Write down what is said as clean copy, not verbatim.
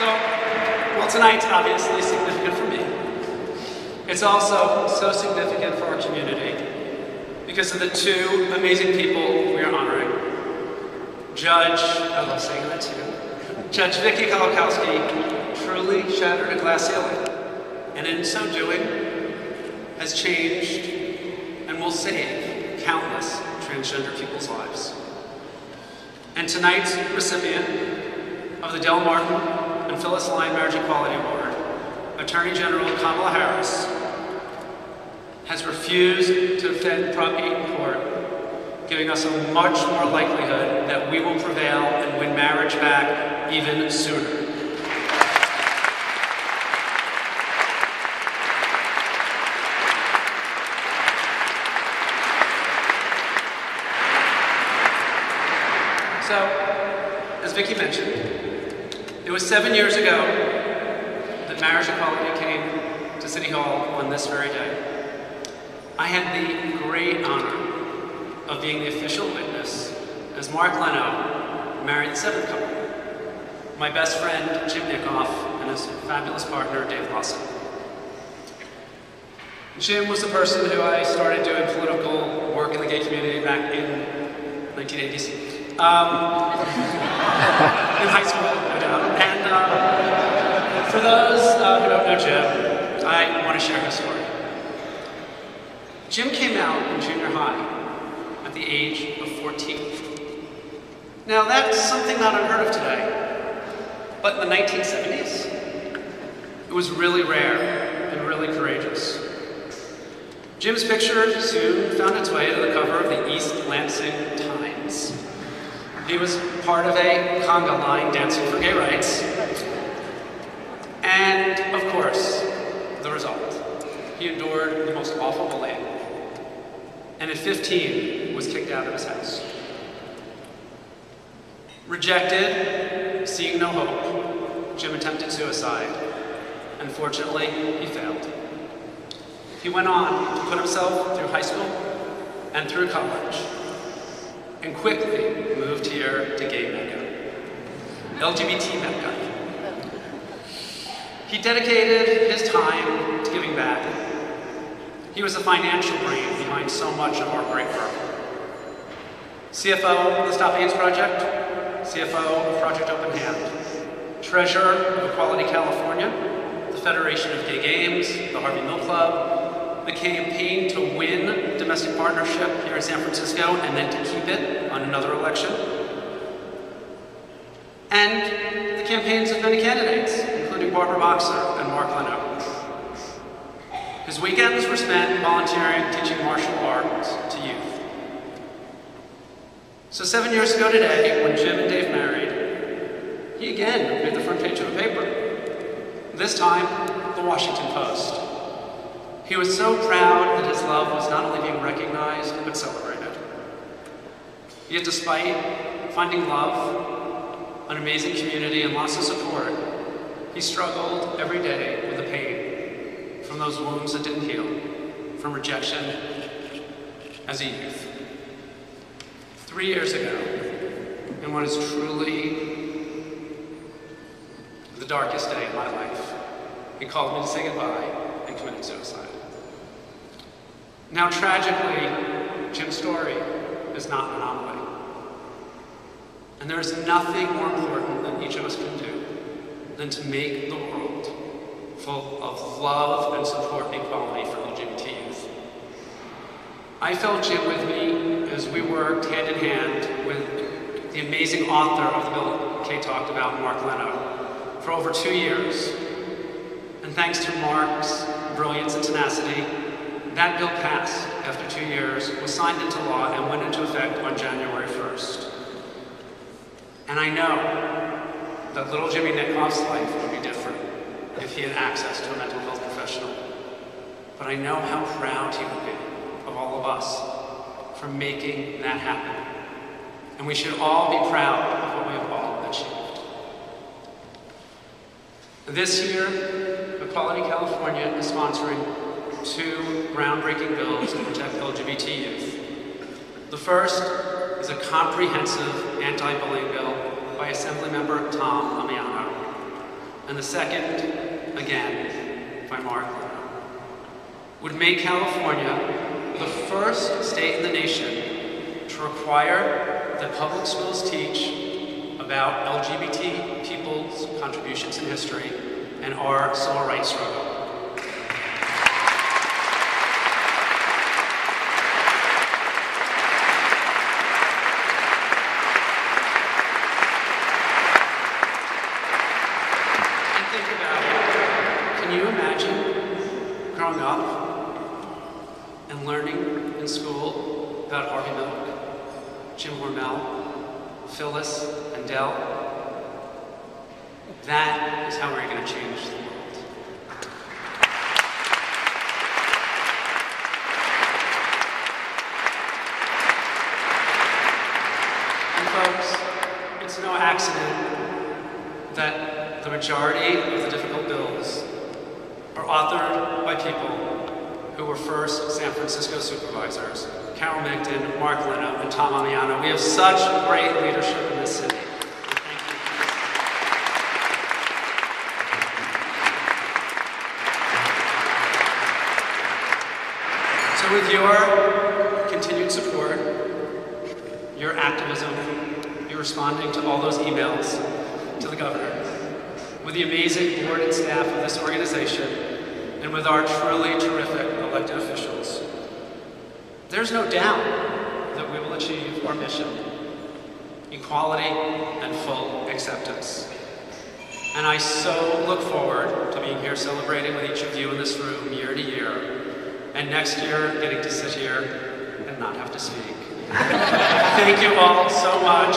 So, well, tonight's obviously significant for me. It's also so significant for our community because of the two amazing people we are honoring. I love saying that too. Judge Vicki Kolakowski truly shattered a glass ceiling, and in so doing, has changed and will save countless transgender people's lives. And tonight's recipient of the Del Martin and Phyllis Lyon Marriage Equality Award, Attorney General Kamala Harris, has refused to defend Prop 8 in court, giving us a much more likelihood that we will prevail and win marriage back even sooner. So, as Vicki mentioned, it was 7 years ago that marriage equality came to City Hall on this very day. I had the great honor of being the official witness as Mark Leno married the seventh couple, my best friend Jim Geoff and his fabulous partner Dave Lawson. Jim was the person who I started doing political work in the gay community back in 1980s. In high school, no doubt. And for those who don't know Jim, I want to share his story. Jim came out in junior high at the age of 14. Now that's something not unheard of today, but in the 1970s, it was really rare and really courageous. Jim's picture soon found its way to the cover of the East Lansing Times. He was part of a conga line dancing for gay rights. And, of course, the result. He endured the most awful bullying. And at 15, was kicked out of his house. Rejected, seeing no hope, Jim attempted suicide. Unfortunately, he failed. He went on to put himself through high school and through college, and quickly moved here to gay Mecca, LGBT Mecca. He dedicated his time to giving back. He was the financial brain behind so much of our great work. CFO of the Stop AIDS Project, CFO of Project Open Hand, Treasurer of Equality California, the Federation of Gay Games, the Harvey Milk Club, the campaign to win domestic partnership here in San Francisco and then to keep it on another election, and the campaigns of many candidates, including Barbara Boxer and Mark Leno. His weekends were spent volunteering, teaching martial arts to youth. So 7 years ago today, when Jim and Dave married, he again made the front page of a paper. This time, the Washington Post. He was so proud that his love was not only being recognized, but celebrated. Yet despite finding love, an amazing community, and lots of support, he struggled every day with the pain from those wounds that didn't heal, from rejection as a youth. 3 years ago, in what is truly the darkest day of my life, he called me to say goodbye and committed suicide. Now, tragically, Jim's story is not an anomaly. And there is nothing more important that each of us can do than to make the world full of love and support and equality for LGBT youth. I felt Jim with me as we worked hand in hand with the amazing author of the bill Kay talked about, Mark Leno, for over 2 years. And thanks to Mark's brilliance and tenacity, that bill passed after 2 years, was signed into law, and went into effect on January 1st. And I know that little Jimmy Nickhoff's life would be different if he had access to a mental health professional. But I know how proud he would be of all of us for making that happen. And we should all be proud of what we have all achieved. This year, Equality California is sponsoring 2 groundbreaking bills to protect LGBT youth. The first is a comprehensive anti-bullying bill by Assemblymember Tom Amiano. and the second, again, by Mark Leno, would make California the first state in the nation to require that public schools teach about LGBT people's contributions in history and our civil rights struggle. And think about it. Can you imagine growing up and learning in school about Harvey Milk, Jim Hormel, Phyllis, and Dell? That is how we're going to change the world. And folks, it's no accident that the majority of the difficult bills are authored by people who were first San Francisco supervisors: Carol Migden, Mark Leno, and Tom Amiano. We have such great leadership in this city. So with your continued support, your activism, your responding to all those emails to the governor, with the amazing board and staff of this organization, and with our truly terrific elected officials, there's no doubt that we will achieve our mission: equality and full acceptance. And I so look forward to being here celebrating with each of you in this room year to year, and next year getting to sit here and not have to speak. Thank you all so much.